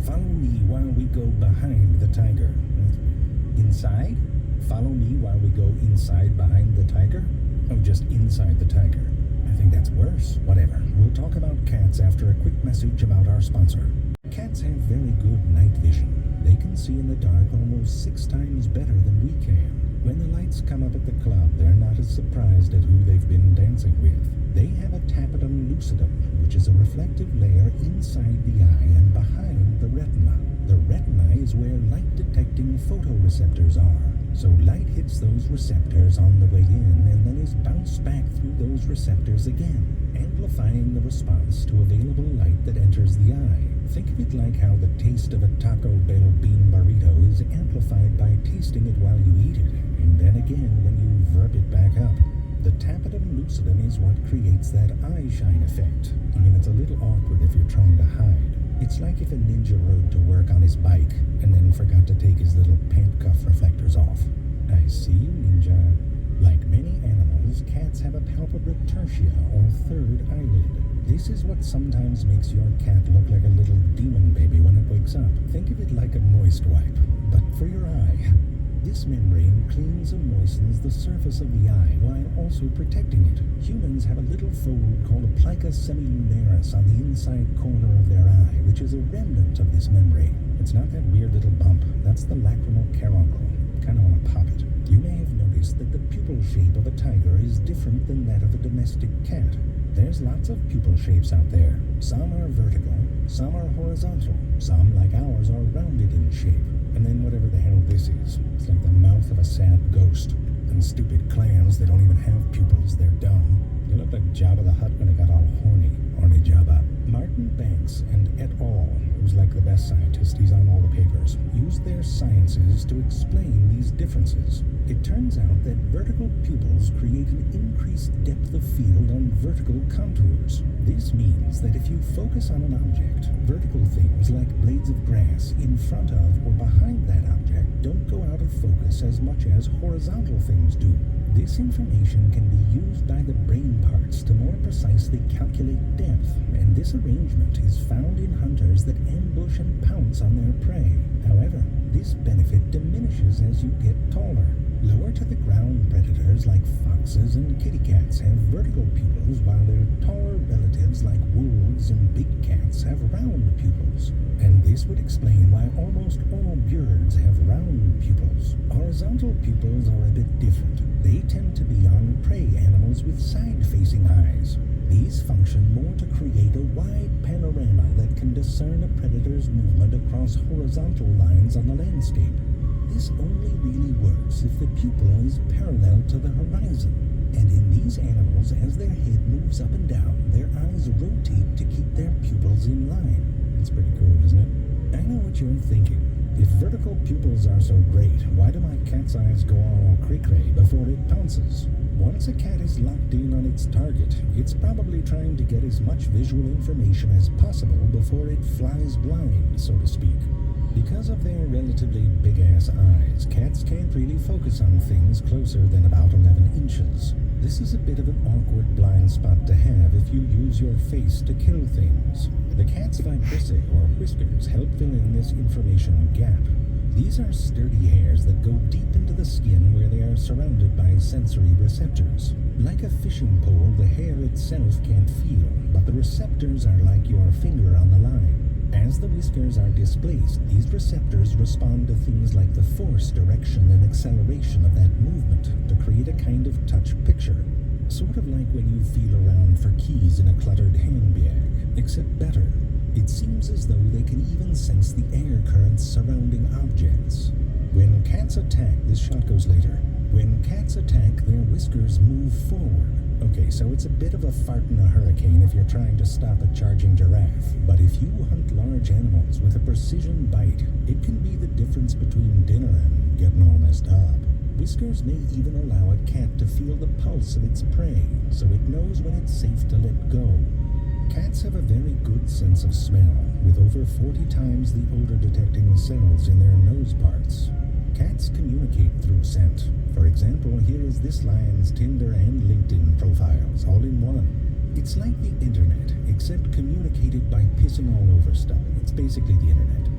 Follow me while we go behind the tiger. Inside? Follow me while we go inside behind the tiger? Oh, just inside the tiger. I think that's worse. Whatever. We'll talk about cats after a quick message about our sponsor. Cats have very good night vision. They can see in the dark almost 6 times better than we can. When the lights come up at the club, they're not as surprised at who they've been dancing with. They have a tapetum lucidum, which is a reflective layer inside the eye and behind the retina. The retina is where light-detecting photoreceptors are. So light hits those receptors on the way in and then is bounced back through those receptors again, amplifying the response to available light that enters the eye. Think of it like how the taste of a Taco Bell bean burrito is amplified by tasting it while you eat it, and then again when you verb it back up. The tapetum lucidum is what creates that eye shine effect. I mean, it's a little awkward if you're trying to hide. It's like if a ninja rode to work on his bike and then forgot to take his little pant cuff reflectors off. I see you, ninja. Like many animals, cats have a palpebral tertia, or third eyelid. This is what sometimes makes your cat look like a little demon baby when it wakes up. Think of it like a moist wipe, but for your eye. This membrane cleans and moistens the surface of the eye while also protecting it. Humans have a little fold called a plica semilunaris on the inside corner of their eye, which is a remnant of this membrane. It's not that weird little bump. That's the lacrimal caruncle. Kind of want to pop it. You may have noticed that the pupil shape of a tiger is different than that of a domestic cat. There's lots of pupil shapes out there. Some are vertical, some are horizontal, some, like ours, are rounded in shape. And then whatever the hell this is, it's like the mouth of a sad ghost. And stupid clams, they don't even have pupils, they're dumb. They look like Jabba the Hutt when he got all horny. Horny Jabba. Martin Banks and et al., who's like the best scientist, he's on all the papers, used their sciences to explain these differences. It turns out that vertical pupils create an increased depth of field on vertical contours. This means that if you focus on an object, vertical things like blades of grass in front of or behind that object don't go out of focus as much as horizontal things do. This information can be used by the brain parts to more precisely calculate depth, and this arrangement is found in hunters that ambush and pounce on their prey. However, this benefit diminishes as you get taller. Lower to the ground predators like foxes and kitty cats have vertical pupils, while their taller relatives like wolves and big cats have round pupils. And this would explain why almost all birds have round pupils. Horizontal pupils are a bit different. They tend to be on prey animals with side-facing eyes. These function more to create a wide panorama that can discern a predator's movement across horizontal lines on the landscape. This only really works if the pupil is parallel to the horizon. And in these animals, as their head moves up and down, their eyes rotate to keep their pupils in line. It's pretty cool, isn't it? I know what you're thinking. If vertical pupils are so great, why do my cat's eyes go all cray-cray before it pounces? Once a cat is locked in on its target, it's probably trying to get as much visual information as possible before it flies blind, so to speak. Because of their relatively big-ass eyes, cats can't really focus on things closer than about 11 inches. This is a bit of an awkward blind spot to have if you use your face to kill things. The cat's vibrissae, or whiskers, help fill in this information gap. These are sturdy hairs that go deep into the skin where they are surrounded by sensory receptors. Like a fishing pole, the hair itself can't feel, but the receptors are like your finger on the line. As the whiskers are displaced, these receptors respond to things like the force, direction, and acceleration of that movement to create a kind of touch picture. Sort of like when you feel around for keys in a cluttered handbag, except better. It seems as though they can even sense the air currents surrounding objects. When cats attack, this shot goes later. When cats attack, their whiskers move forward. Okay, so it's a bit of a fart in a hurricane if you're trying to stop a charging giraffe. But if you hunt large animals with a precision bite, it can be the difference between dinner and getting all messed up. Whiskers may even allow a cat to feel the pulse of its prey, so it knows when it's safe to let go. Cats have a very good sense of smell, with over 40 times the odor-detecting cells in their nose parts. Cats communicate through scent. For example, here is this lion's Tinder and LinkedIn profiles, all in one. It's like the internet, except communicated by pissing all over stuff. It's basically the internet.